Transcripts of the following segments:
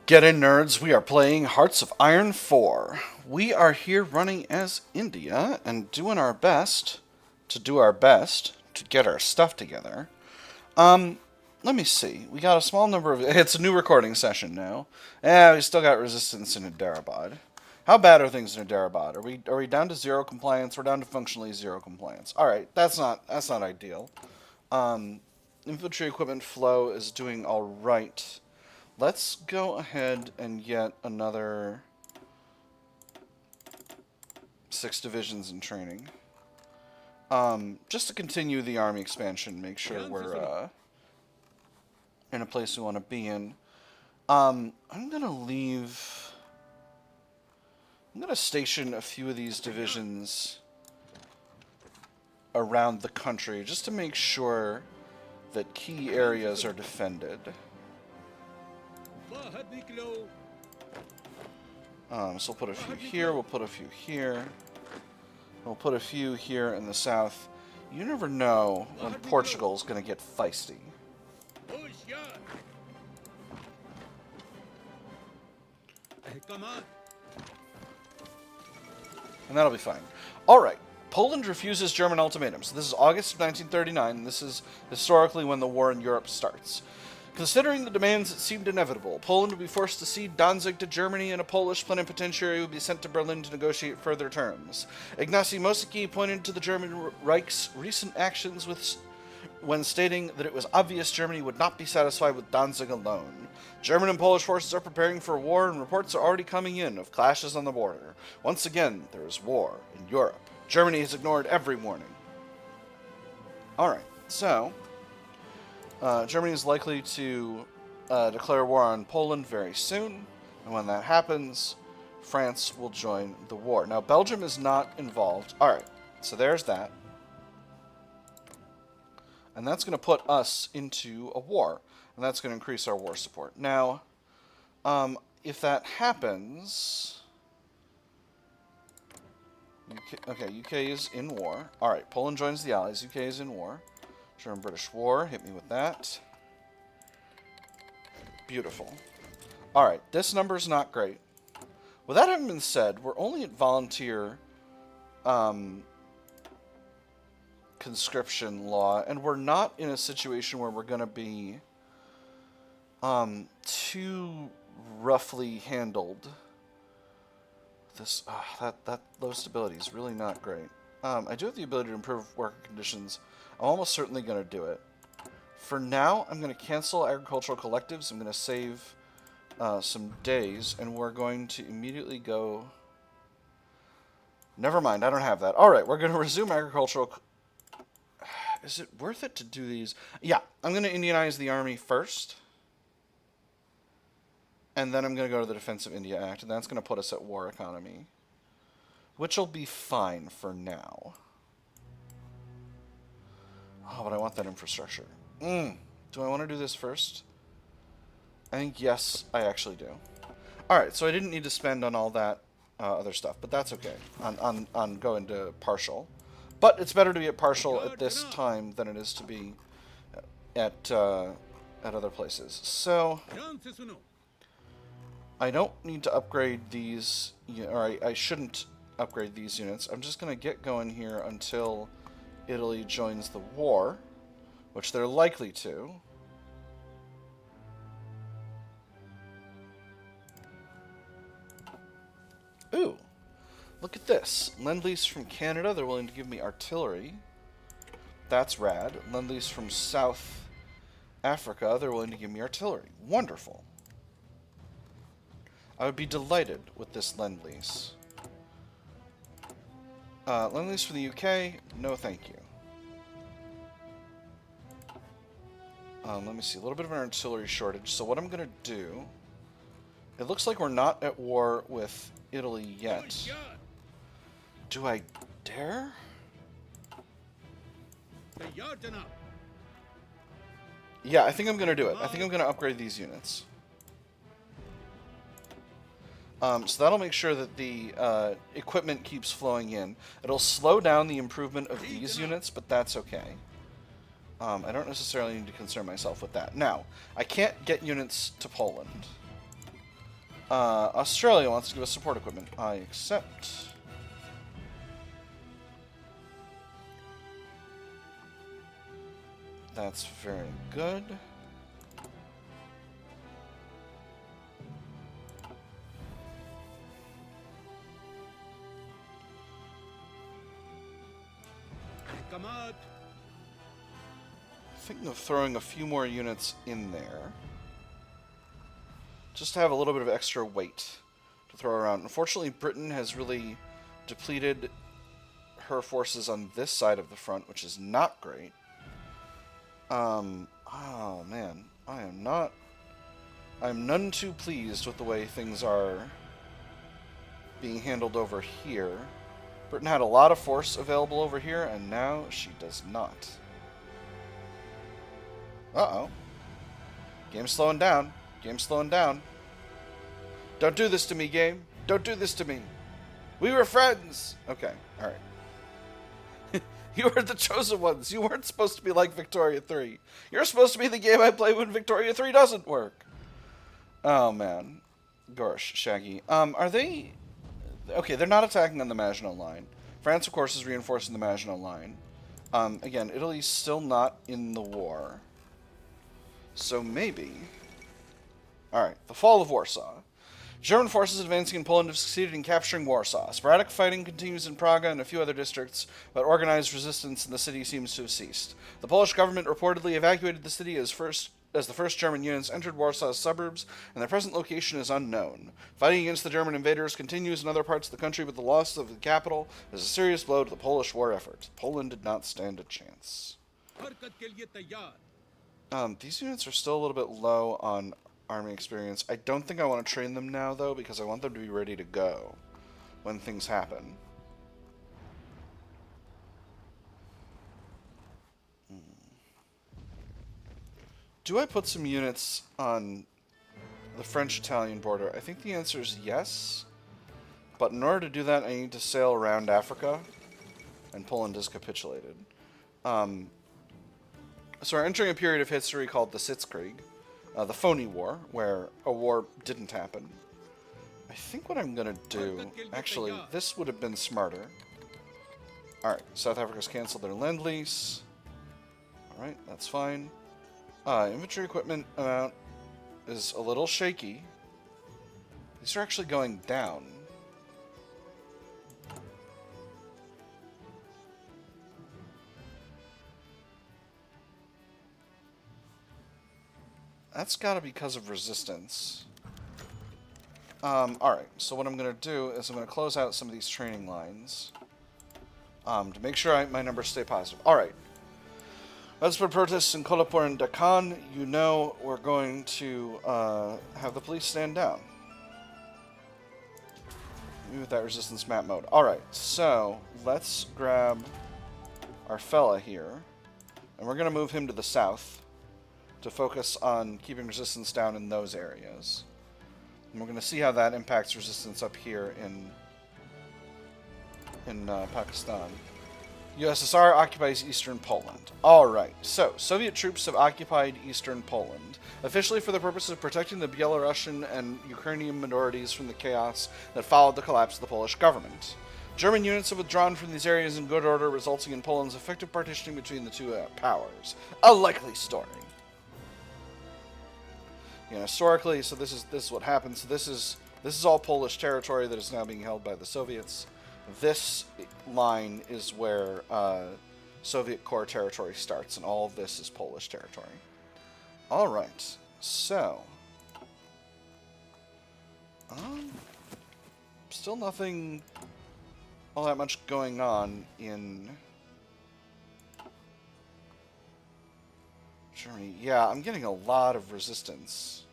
Get in, nerds. We are playing Hearts of Iron 4. We are here running as India and doing our best to get our stuff together. Let me see. We got a small number of... It's a new recording session now. We still got resistance in Hyderabad. How bad are things in Hyderabad? Are we down to zero compliance? We're down to functionally zero compliance. All right, that's not ideal. Infantry equipment flow is doing all right. Let's go ahead and get another 6 divisions in training. Just to continue the army expansion, make sure we're in a place we want to be in. I'm going to station a few of these divisions around the country just to make sure that key areas are defended. So we'll put a few here, we'll put a few here. We'll put a few here in the south. You never know when Portugal's going to get feisty. And that'll be fine. Alright, Poland refuses German ultimatums. This is August of 1939, and this is historically when the war in Europe starts. Considering the demands that seemed inevitable, Poland would be forced to cede Danzig to Germany, and a Polish plenipotentiary would be sent to Berlin to negotiate further terms. Ignacy Mosicki pointed to the German Reich's recent actions when stating that it was obvious Germany would not be satisfied with Danzig alone. German and Polish forces are preparing for war, and reports are already coming in of clashes on the border. Once again, there is war in Europe. Germany has ignored every warning. Alright, so... Germany is likely to declare war on Poland very soon, and when that happens, France will join the war. Now, Belgium is not involved. Alright, so there's that. And that's going to put us into a war, and that's going to increase our war support. Now, if that happens... UK is in war. Alright, Poland joins the Allies. UK is in war. German-British War, hit me with that. Beautiful. Alright, this number's not great. With that having been said, we're only at volunteer conscription law, and we're not in a situation where we're going to be too roughly handled. This low stability is really not great. I do have the ability to improve worker conditions. I'm almost certainly going to do it. For now, I'm going to cancel agricultural collectives. I'm going to save some days, and we're going to immediately go... Never mind, I don't have that. Alright, we're going to resume agricultural... Is it worth it to do these? Yeah, I'm going to Indianize the army first. And then I'm going to go to the Defense of India Act, and that's going to put us at war economy. Which will be fine for now. Oh, but I want that infrastructure. Do I want to do this first? I think yes, I actually do. Alright, so I didn't need to spend on all that other stuff, but that's okay. On going to partial. But it's better to be at partial at this time than it is to be at other places. So... I don't need to upgrade these, or I shouldn't upgrade these units. I'm just going to get going here until Italy joins the war, which they're likely to. Ooh, look at this. Lend-Lease from Canada, they're willing to give me artillery. That's rad. Lend-Lease from South Africa, they're willing to give me artillery. Wonderful. I would be delighted with this Lend-Lease. Lend-Lease from the UK, no thank you. Let me see, a little bit of an artillery shortage. So what I'm going to do... It looks like we're not at war with Italy yet. Do I dare? Yeah, I think I'm going to do it. I think I'm going to upgrade these units. So that'll make sure that the equipment keeps flowing in. It'll slow down the improvement of these units, but that's okay. I don't necessarily need to concern myself with that. Now, I can't get units to Poland. Australia wants to give us support equipment. I accept. That's very good. Thinking of throwing a few more units in there. Just to have a little bit of extra weight to throw around. Unfortunately, Britain has really depleted her forces on this side of the front, which is not great. Oh man, I'm none too pleased with the way things are being handled over here. Britain had a lot of force available over here, and now she does not. Uh-oh. Game's slowing down. Game's slowing down. Don't do this to me, game. Don't do this to me. We were friends. Okay, alright. You are the chosen ones. You weren't supposed to be like Victoria 3. You're supposed to be the game I play when Victoria 3 doesn't work. Oh, man. Gosh, Shaggy. Are they... Okay, they're not attacking on the Maginot Line. France, of course, is reinforcing the Maginot Line. Again, Italy's still not in the war. So maybe... Alright, the fall of Warsaw. German forces advancing in Poland have succeeded in capturing Warsaw. Sporadic fighting continues in Praga and a few other districts, but organized resistance in the city seems to have ceased. The Polish government reportedly evacuated the city as the first German units entered Warsaw's suburbs, and their present location is unknown. Fighting against the German invaders continues in other parts of the country, but the loss of the capital is a serious blow to the Polish war effort. Poland did not stand a chance. These units are still a little bit low on army experience. I don't think I want to train them now, though, because I want them to be ready to go when things happen. Do I put some units on the French-Italian border? I think the answer is yes. But in order to do that, I need to sail around Africa, and Poland has capitulated. So we're entering a period of history called the Sitzkrieg. The phony war, where a war didn't happen. I think what I'm going to do... Actually, this would have been smarter. Alright, South Africa's canceled their Lend-Lease. Alright, that's fine. Infantry equipment amount is a little shaky. These are actually going down. That's gotta be because of resistance. Alright, so what I'm gonna do is I'm gonna close out some of these training lines. To make sure my numbers stay positive. Alright. As per protests in Kolapur and Deccan, you know we're going to have the police stand down. Maybe with that resistance map mode. Alright, so let's grab our fella here. And we're gonna move him to the south to focus on keeping resistance down in those areas. And we're going to see how that impacts resistance up here in Pakistan. USSR occupies eastern Poland. Alright, so Soviet troops have occupied eastern Poland, officially for the purpose of protecting the Belarusian and Ukrainian minorities from the chaos that followed the collapse of the Polish government. German units have withdrawn from these areas in good order, resulting in Poland's effective partitioning between the two powers. A likely story. You know, historically, so this is what happens. This is all Polish territory that is now being held by the Soviets. This line is where Soviet core territory starts, and all of this is Polish territory. All right, so still nothing all that much going on in Germany. Yeah, I'm getting a lot of resistance.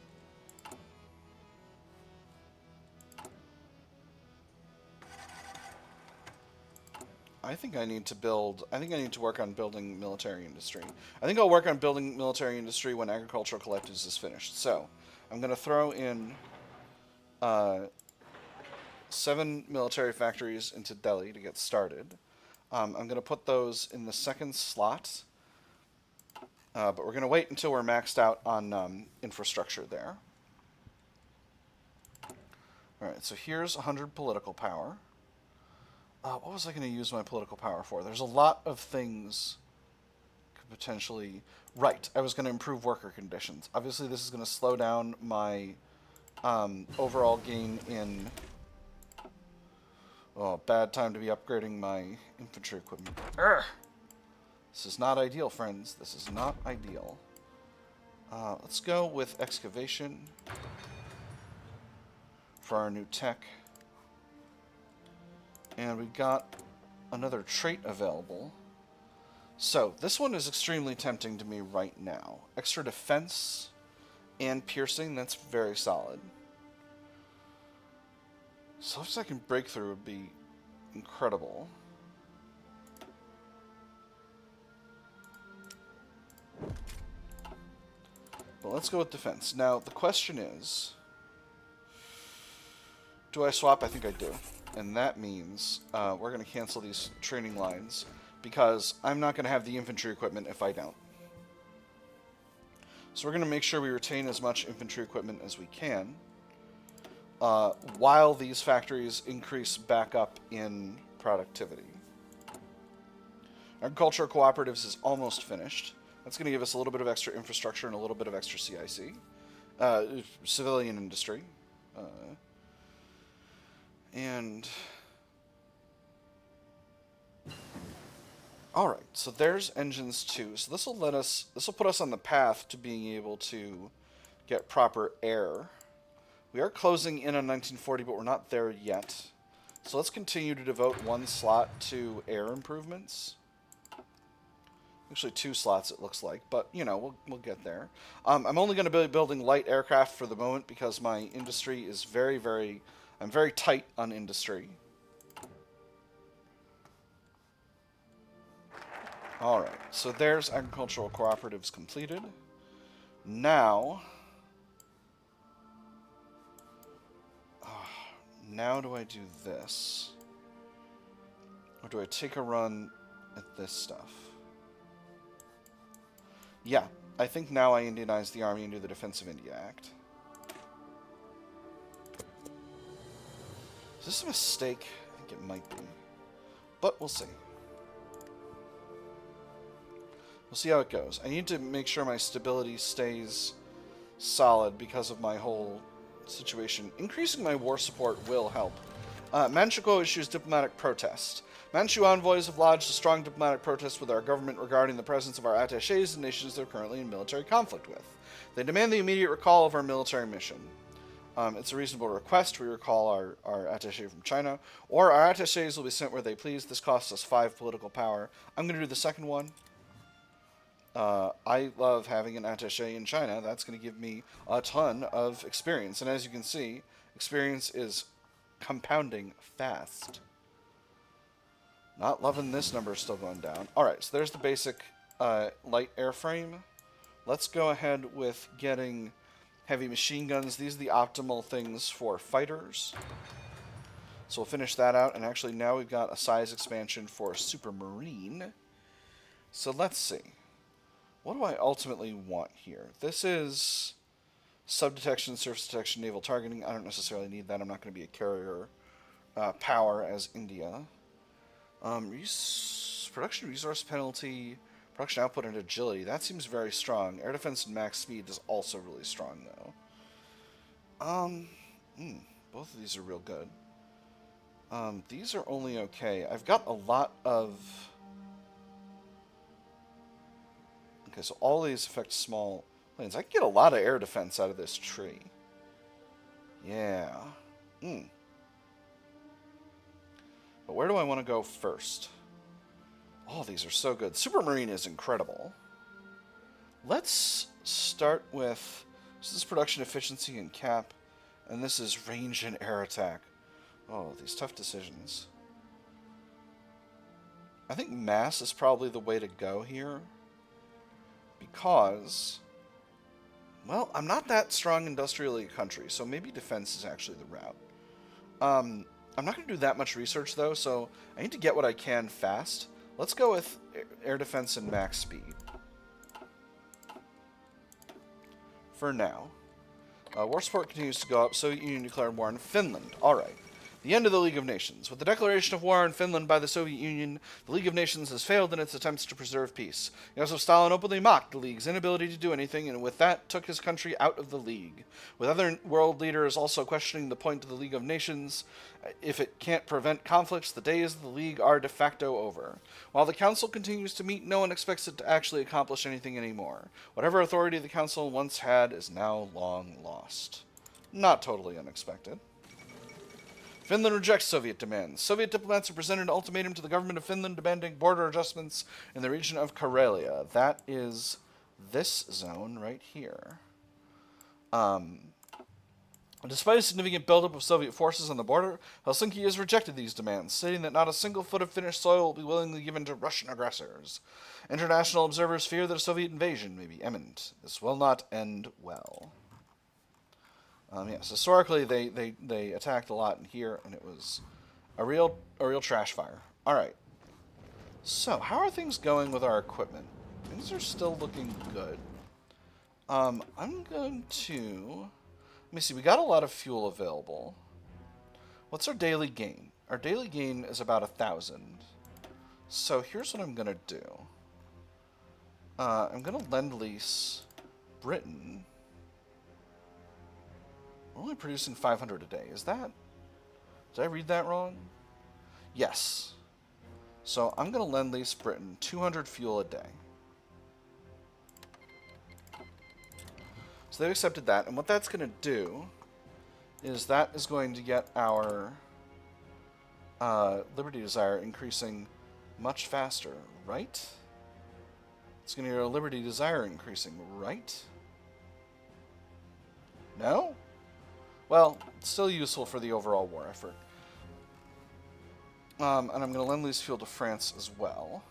I think I need to work on building military industry. I think I'll work on building military industry when agricultural collectives is finished. So, I'm going to throw in 7 military factories into Delhi to get started. I'm going to put those in the second slot. But we're going to wait until we're maxed out on infrastructure there. Alright, so here's 100 political power. What was I going to use my political power for? There's a lot of things could potentially... Right, I was going to improve worker conditions. Obviously, this is going to slow down my overall gain in... Oh, bad time to be upgrading my infantry equipment. Urgh! This is not ideal, friends. This is not ideal. Let's go with excavation for our new tech. And we've got another trait available. So, this one is extremely tempting to me right now. Extra defense and piercing, that's very solid. Self-second breakthrough would be incredible. But let's go with defense. Now, the question is, do I swap? I think I do. And that means we're going to cancel these training lines because I'm not going to have the infantry equipment if I don't. So we're going to make sure we retain as much infantry equipment as we can while these factories increase back up in productivity. Agricultural cooperatives is almost finished. That's going to give us a little bit of extra infrastructure and a little bit of extra CIC. Civilian industry. And... Alright, so there's engines too. So this will put us on the path to being able to get proper air. We are closing in on 1940, but we're not there yet. So let's continue to devote one slot to air improvements. Actually, 2 slots it looks like, but you know, we'll get there. I'm only going to be building light aircraft for the moment because my industry is I'm very tight on industry. Alright, so there's agricultural cooperatives completed. Now do I do this? Or do I take a run at this stuff? Yeah, I think now I Indianize the army and do the Defense of India Act. Is this a mistake? I think it might be. But we'll see. We'll see how it goes. I need to make sure my stability stays solid because of my whole situation. Increasing my war support will help. Manchukuo issues diplomatic protest. Manchu envoys have lodged a strong diplomatic protest with our government regarding the presence of our attachés in nations they're currently in military conflict with. They demand the immediate recall of our military mission. It's a reasonable request. We recall our attaché from China, or our attachés will be sent where they please. This costs us 5 political power. I'm going to do the second one. I love having an attaché in China. That's going to give me a ton of experience. And as you can see, experience is compounding fast. Not loving this number still going down. Alright, so there's the basic light airframe. Let's go ahead with getting heavy machine guns. These are the optimal things for fighters. So we'll finish that out. And actually now we've got a size expansion for Supermarine. So let's see. What do I ultimately want here? This is sub-detection, surface detection, naval targeting. I don't necessarily need that. I'm not going to be a carrier power as India. Production resource penalty, production output, and agility. That seems very strong. Air defense and max speed is also really strong, though. Both of these are real good. These are only okay. I've got a lot of... Okay, so all these affect small planes. I can get a lot of air defense out of this tree. Yeah. But where do I want to go first? Oh, these are so good. Supermarine is incredible. Let's start with... This is production efficiency and cap. And this is range and air attack. Oh, these tough decisions. I think mass is probably the way to go here. Because... Well, I'm not that strong industrially a country, so maybe defense is actually the route. I'm not going to do that much research, though, so I need to get what I can fast. Let's go with air defense and max speed. For now. War support continues to go up. Soviet Union declared war on Finland. All right. The end of the League of Nations. With the declaration of war on Finland by the Soviet Union, the League of Nations has failed in its attempts to preserve peace. Joseph Stalin openly mocked the League's inability to do anything, and with that took his country out of the League. With other world leaders also questioning the point of the League of Nations, if it can't prevent conflicts, the days of the League are de facto over. While the Council continues to meet, no one expects it to actually accomplish anything anymore. Whatever authority the Council once had is now long lost. Not totally unexpected. Finland rejects Soviet demands. Soviet diplomats have presented an ultimatum to the government of Finland demanding border adjustments in the region of Karelia. That is this zone right here. Despite a significant buildup of Soviet forces on the border, Helsinki has rejected these demands, stating that not a single foot of Finnish soil will be willingly given to Russian aggressors. International observers fear that a Soviet invasion may be imminent. This will not end well. Yes, historically they attacked a lot in here, and it was a real trash fire. All right. So how are things going with our equipment? Things are still looking good. I'm going to let me see. We got a lot of fuel available. What's our daily gain? Our daily gain is about 1,000. So here's what I'm gonna do. I'm gonna lend lease Britain. We're only producing 500 a day. Is that... Did I read that wrong? Yes. So I'm going to lend lease Britain 200 fuel a day. So they've accepted that. And what that's going to do is that is going to get our Liberty Desire increasing much faster, right? It's going to get our Liberty Desire increasing, right? No? Well, it's still useful for the overall war effort. And I'm going to lend lease fuel to France as well.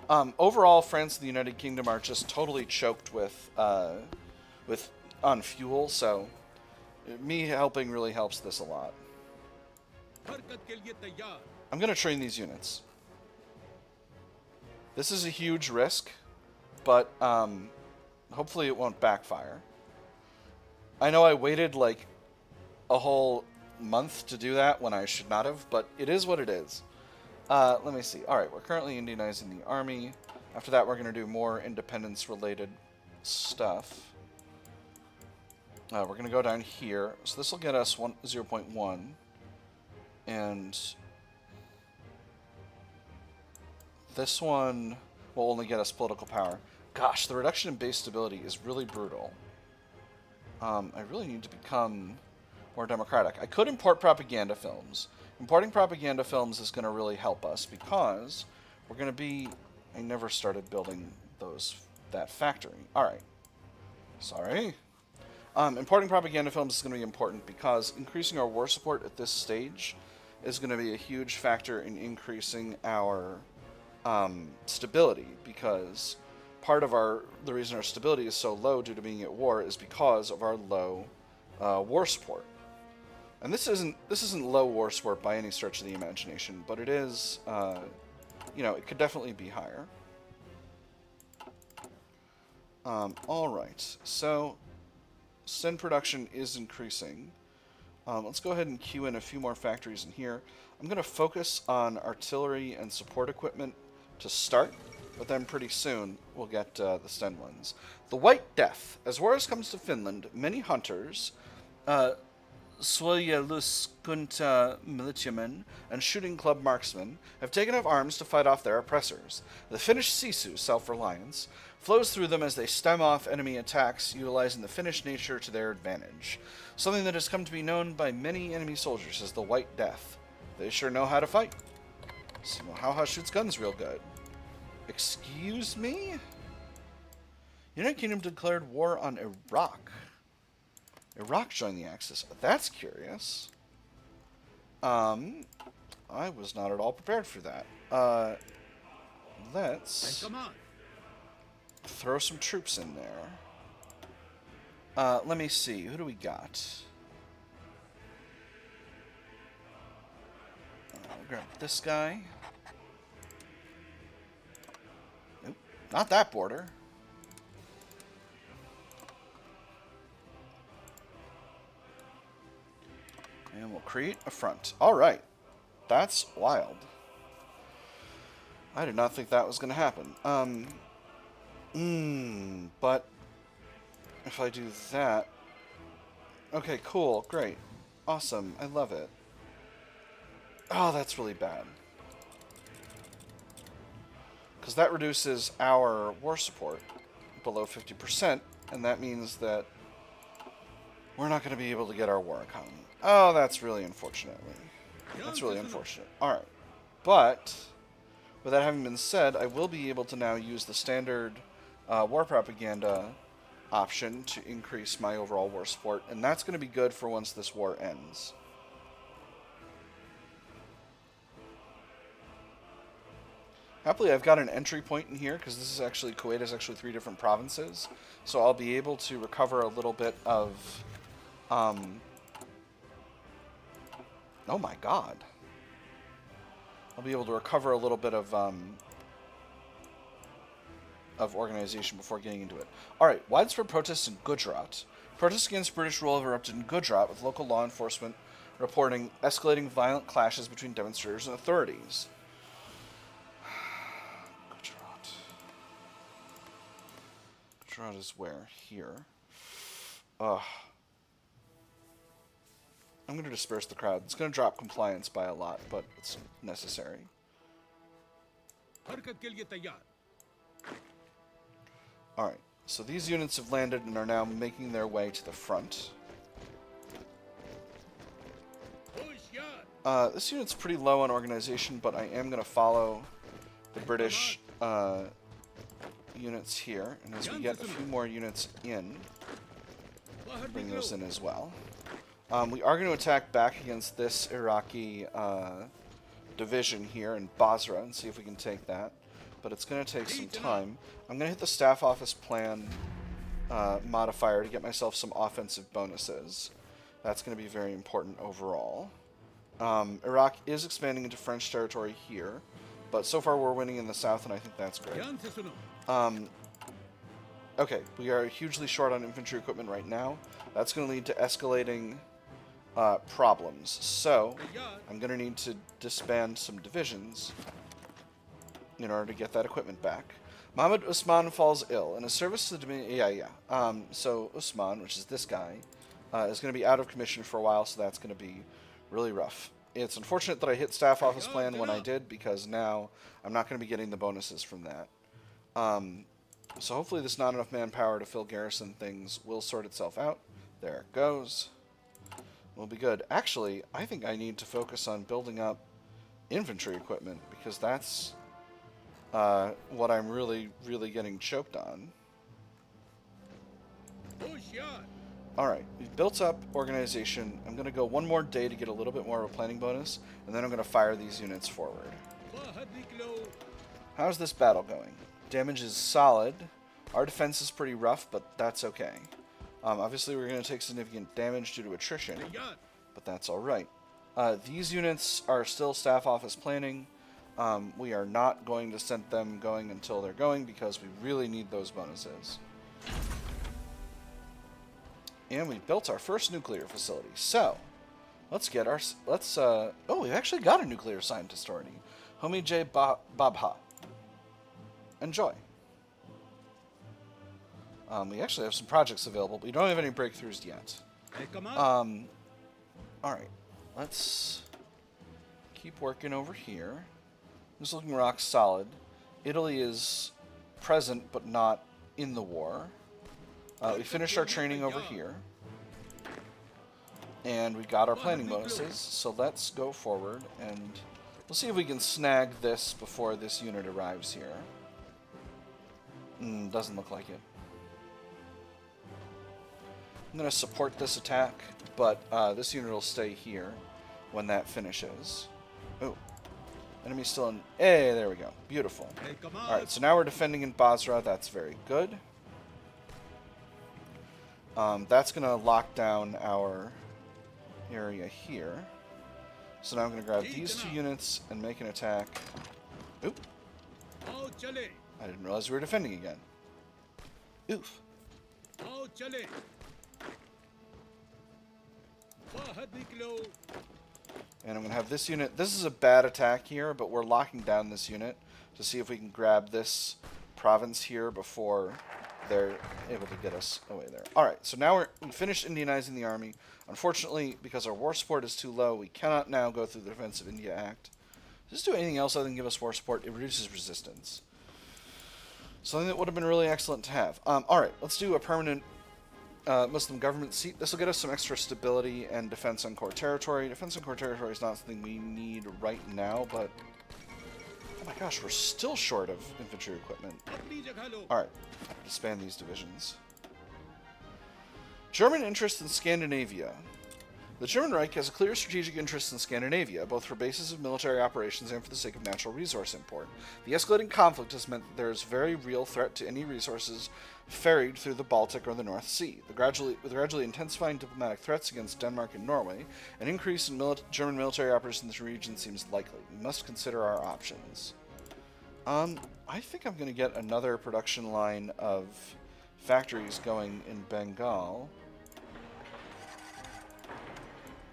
Overall, France and the United Kingdom are just totally choked with on fuel, so me helping really helps this a lot. I'm going to train these units. This is a huge risk, but hopefully it won't backfire. I know I waited like a whole month to do that when I should not have, but it is what it is. Let me see. Alright, we're currently Indianizing the army. After that, we're going to do more independence-related stuff. We're going to go down here. So this will get us 0.1. And this one will only get us political power. Gosh, the reduction in base stability is really brutal. I really need to become more democratic. I could import propaganda films. Importing propaganda films is going to really help us because we're going to be... I never started building that factory. Alright. Sorry. Importing propaganda films is going to be important because increasing our war support at this stage is going to be a huge factor in increasing our stability, because part of the reason our stability is so low due to being at war is because of our low war support. And this isn't low war support by any stretch of the imagination, but it is, it could definitely be higher. Alright, so Sin production is increasing. Let's go ahead and queue in a few more factories in here. I'm going to focus on artillery and support equipment to start, but then pretty soon we'll get the Sten ones. The White Death. As war comes to Finland, many hunters, Suojeluskunta militiamen, and shooting club marksmen have taken up arms to fight off their oppressors. The Finnish Sisu, self-reliance, flows through them as they stem off enemy attacks, utilizing the Finnish nature to their advantage. Something that has come to be known by many enemy soldiers as the White Death. They sure know how to fight. So how shoots guns real good. Excuse me? United Kingdom declared war on Iraq. Iraq joined the Axis. That's curious. I was not at all prepared for that. Let's throw some troops in there. Let me see. Who do we got? I'll grab this guy. Nope. Not that border. And we'll create a front. Alright. That's wild. I did not think that was going to happen. But if I do that... Okay, cool. Great. Awesome. I love it. Oh, that's really bad. Because that reduces our war support below 50%, and that means that we're not going to be able to get our war economy. Oh, that's really unfortunate. That's really unfortunate. Alright. But, with that having been said, I will be able to now use the standard war propaganda option to increase my overall war support, and that's going to be good for once this war ends. Happily, I've got an entry point in here, because this is actually, Kuwait is actually 3 different provinces, so I'll be able to recover a little bit of, oh my god. I'll be able to recover a little bit of organization before getting into it. Alright, widespread protests in Gujarat. Protests against British rule have erupted in Gujarat, with local law enforcement reporting escalating violent clashes between demonstrators and authorities. Gujarat is where? Here. Ugh. I'm going to disperse the crowd. It's going to drop compliance by a lot, but it's necessary. Alright, so these units have landed and are now making their way to the front. This unit's pretty low on organization, but I am going to follow the British units here. And as we get a few more units in, bring those in as well. We are going to attack back against this Iraqi division here in Basra and see if we can take that. But it's going to take some time. I'm going to hit the staff office plan modifier to get myself some offensive bonuses. That's going to be very important overall. Iraq is expanding into French territory here, but so far we're winning in the south, and I think that's great. Okay, we are hugely short on infantry equipment right now. That's going to lead to escalating problems. So, I'm going to need to disband some divisions in order to get that equipment back. Mohammed Usman falls ill. In his service to the Dominion... So, Usman, which is this guy, is going to be out of commission for a while, so that's going to be really rough. It's unfortunate that I hit staff office plan when I did, because now I'm not going to be getting the bonuses from that. So hopefully this not enough manpower to fill garrison things will sort itself out. There it goes. We'll be good. Actually, I think I need to focus on building up infantry equipment, because that's what I'm really, really getting choked on. Alright, we've built up organization. I'm going to go one more day to get a little bit more of a planning bonus, and then I'm going to fire these units forward. How's this battle going? Damage is solid. Our defense is pretty rough, but that's okay. Obviously, we're going to take significant damage due to attrition, but that's alright. These units are still staff office planning. We are not going to send them going until they're going, because we really need those bonuses. And we built our first nuclear facility. So, let's get our... oh, we actually got a nuclear scientist already. Homi J. Babha. Enjoy. We actually have some projects available, but we don't have any breakthroughs yet. Alright. Let's keep working over here. This is looking rock solid. Italy is present, but not in the war. We finished our training over here. And we got our planning bonuses, so let's go forward, and we'll see if we can snag this before this unit arrives here. Doesn't look like it. I'm going to support this attack, but this unit will stay here when that finishes. Oh, enemy's still in... Hey, there we go. Beautiful. Alright, so now we're defending in Basra. That's very good. That's going to lock down our area here. So now I'm going to grab these two units and make an attack. Oop. I didn't realize we were defending again. Oof. And I'm going to have this unit. This is a bad attack here, but we're locking down this unit to see if we can grab this province here before they're able to get us away there. Alright, so now we finished Indianizing the army. Unfortunately, because our war support is too low, we cannot now go through the Defense of India Act. Does this do anything else other than give us war support? It reduces resistance. Something that would have been really excellent to have. Alright, let's do a permanent Muslim government seat. This will get us some extra stability and defense on core territory. Defense on core territory is not something we need right now, but oh my gosh, we're still short of infantry equipment. Alright, expand these divisions. German interest in Scandinavia. The German Reich has a clear strategic interest in Scandinavia, both for bases of military operations and for the sake of natural resource import. The escalating conflict has meant that there is very real threat to any resources ferried through the Baltic or the North Sea. With gradually intensifying diplomatic threats against Denmark and Norway, an increase in German military operations in this region seems likely. We must consider our options. I think I'm going to get another production line of factories going in Bengal.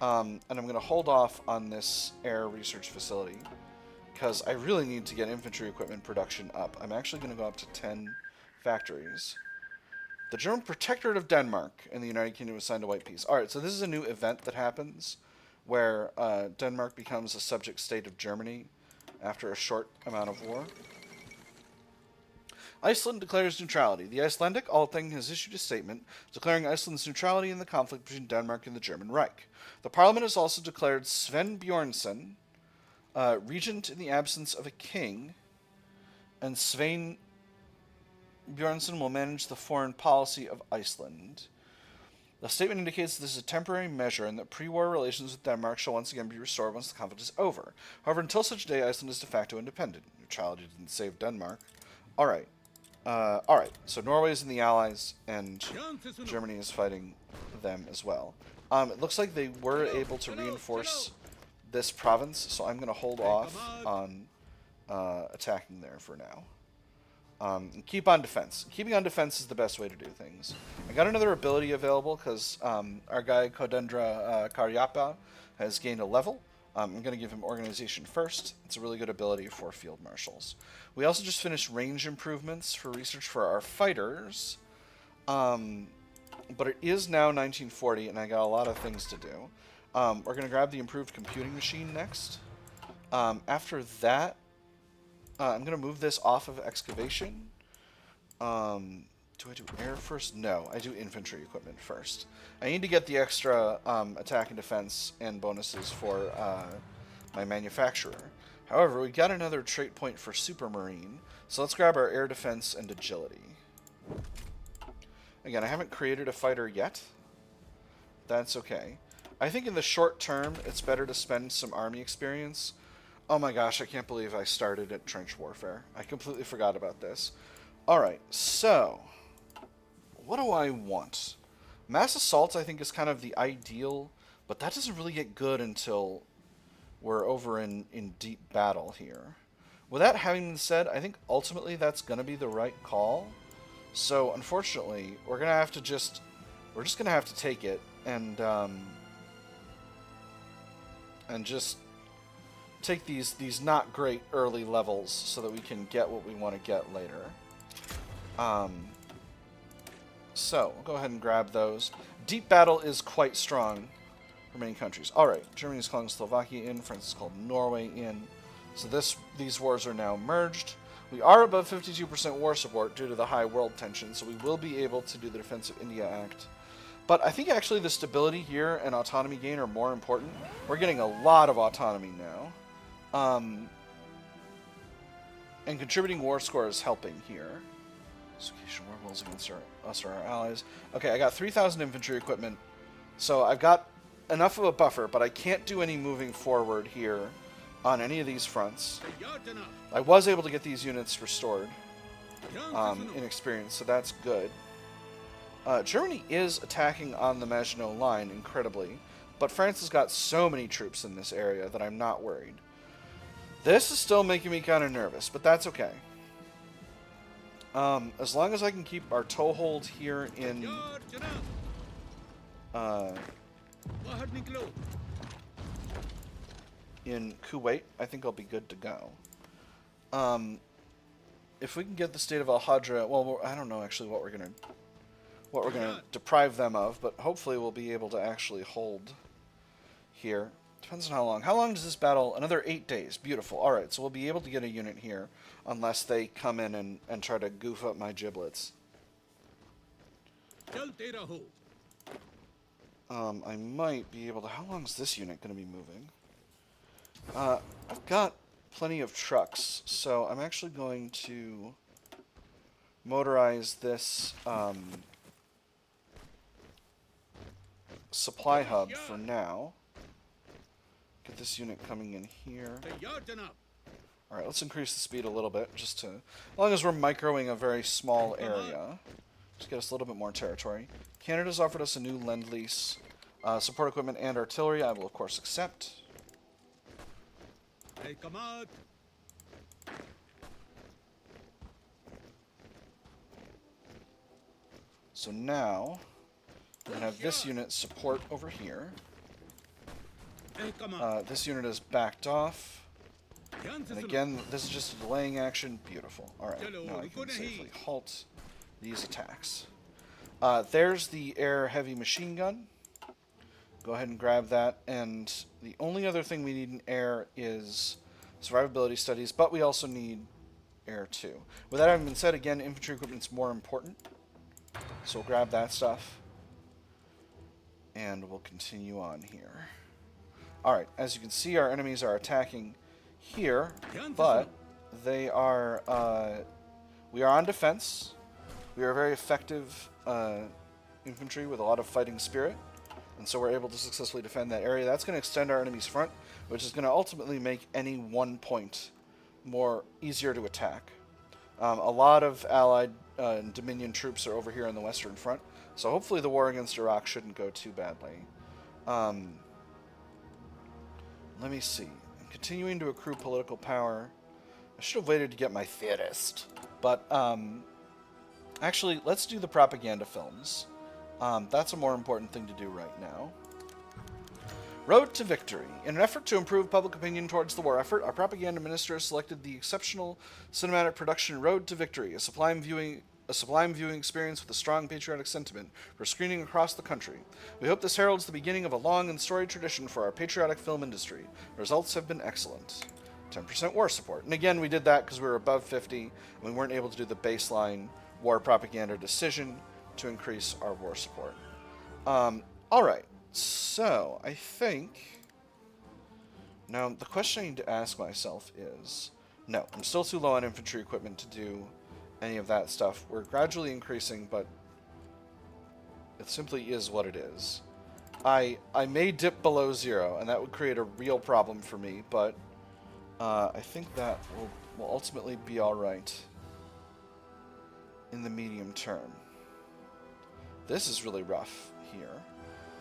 And I'm going to hold off on this air research facility because I really need to get infantry equipment production up. I'm actually going to go up to 10 factories. The German Protectorate of Denmark and the United Kingdom was signed a white peace. Alright, so this is a new event that happens where Denmark becomes a subject state of Germany after a short amount of war. Iceland declares neutrality. The Icelandic Althing has issued a statement declaring Iceland's neutrality in the conflict between Denmark and the German Reich. The parliament has also declared Sven Bjornsson regent in the absence of a king, and Svein Bjornsson will manage the foreign policy of Iceland. The statement indicates that this is a temporary measure and that pre-war relations with Denmark shall once again be restored once the conflict is over. However, until such day, Iceland is de facto independent. Neutrality didn't save Denmark. Alright. Alright, so Norway is in the Allies, and Germany is fighting them as well. It looks like they were able to reinforce this province, so I'm going to hold off on attacking there for now. And keep on defense. Keeping on defense is the best way to do things. I got another ability available because our guy Kodendra Karyapa has gained a level. I'm going to give him organization first. It's a really good ability for field marshals. We also just finished range improvements for research for our fighters. But it is now 1940, and I got a lot of things to do. We're going to grab the improved computing machine next. After that, I'm going to move this off of excavation. Do I do air first? No, I do infantry equipment first. I need to get the extra attack and defense and bonuses for my manufacturer. However, we got another trait point for Supermarine, so let's grab our air defense and agility. Again, I haven't created a fighter yet. That's okay. I think in the short term, it's better to spend some army experience. Oh my gosh, I can't believe I started at trench warfare. I completely forgot about this. Alright, so what do I want? Mass assault, I think, is kind of the ideal, but that doesn't really get good until we're over in deep battle here. With that having been said, I think ultimately that's going to be the right call. So, unfortunately, we're going to have to just going to have to take it and just take these not great early levels so that we can get what we want to get later. So, we'll go ahead and grab those. Deep battle is quite strong for many countries. Alright, Germany is calling Slovakia in, France is called Norway in. So these wars are now merged. We are above 52% war support due to the high world tension, so we will be able to do the Defense of India Act. But I think actually the stability here and autonomy gain are more important. We're getting a lot of autonomy now. And contributing war score is helping here. Association war goals against us or our allies. Okay, I got 3,000 infantry equipment, so I've got enough of a buffer, but I can't do any moving forward here on any of these fronts. I was able to get these units restored in experience, so that's good. Germany is attacking on the Maginot Line, incredibly, but France has got so many troops in this area that I'm not worried. This is still making me kind of nervous, but that's okay. As long as I can keep our toehold here in Kuwait, I think I'll be good to go. If we can get the state of Al-Hadra, well, I don't know actually what we're gonna deprive them of, but hopefully we'll be able to actually hold here. Depends on how long. How long does this battle? Another 8 days. Beautiful. All right, so we'll be able to get a unit here, unless they come in and try to goof up my giblets. I might be able to... How long is this unit going to be moving? I've got plenty of trucks, so I'm actually going to motorize this supply hub for now. Get this unit coming in here. Alright, let's increase the speed a little bit, just to... As long as we're microing a very small area. Just get us a little bit more territory. Canada's offered us a new Lend-Lease. Support equipment and artillery, I will of course accept. Hey, come out. So now, we're going to have this unit support over here. This unit is backed off. And again, this is just a delaying action. Beautiful. Alright, now I can safely halt these attacks. There's the air heavy machine gun. Go ahead and grab that. And the only other thing we need in air is survivability studies, but we also need air too. With that having been said, again, infantry equipment's more important. So we'll grab that stuff. And we'll continue on here. Alright, as you can see, our enemies are attacking here, but they are, we are on defense. We are very effective infantry with a lot of fighting spirit, and so we're able to successfully defend that area. That's going to extend our enemy's front, which is going to ultimately make any one point easier to attack. A lot of Allied and Dominion troops are over here on the Western Front, so hopefully the war against Iraq shouldn't go too badly. Let me see. I'm continuing to accrue political power. I should have waited to get my theorist. But, actually, let's do the propaganda films. That's a more important thing to do right now. Road to Victory. In an effort to improve public opinion towards the war effort, our propaganda minister has selected the exceptional cinematic production Road to Victory, a sublime viewing experience with a strong patriotic sentiment for screening across the country. We hope this heralds the beginning of a long and storied tradition for our patriotic film industry. The results have been excellent. 10% war support. And again, we did that because we were above 50, and we weren't able to do the baseline war propaganda decision to increase our war support. Alright, so I think... Now, the question I need to ask myself is... No, I'm still too low on infantry equipment to do any of that stuff. We're gradually increasing, but it simply is what it is. I may dip below 0, and that would create a real problem for me, but I think that will ultimately be alright in the medium term. This is really rough here.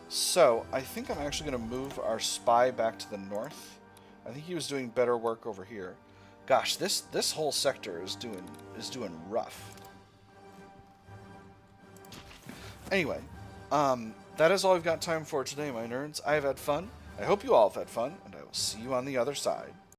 So, I think I'm actually going to move our spy back to the north. I think he was doing better work over here. Gosh, this whole sector is doing rough. Anyway, that is all I've got time for today, my nerds. I have had fun. I hope you all have had fun, and I will see you on the other side.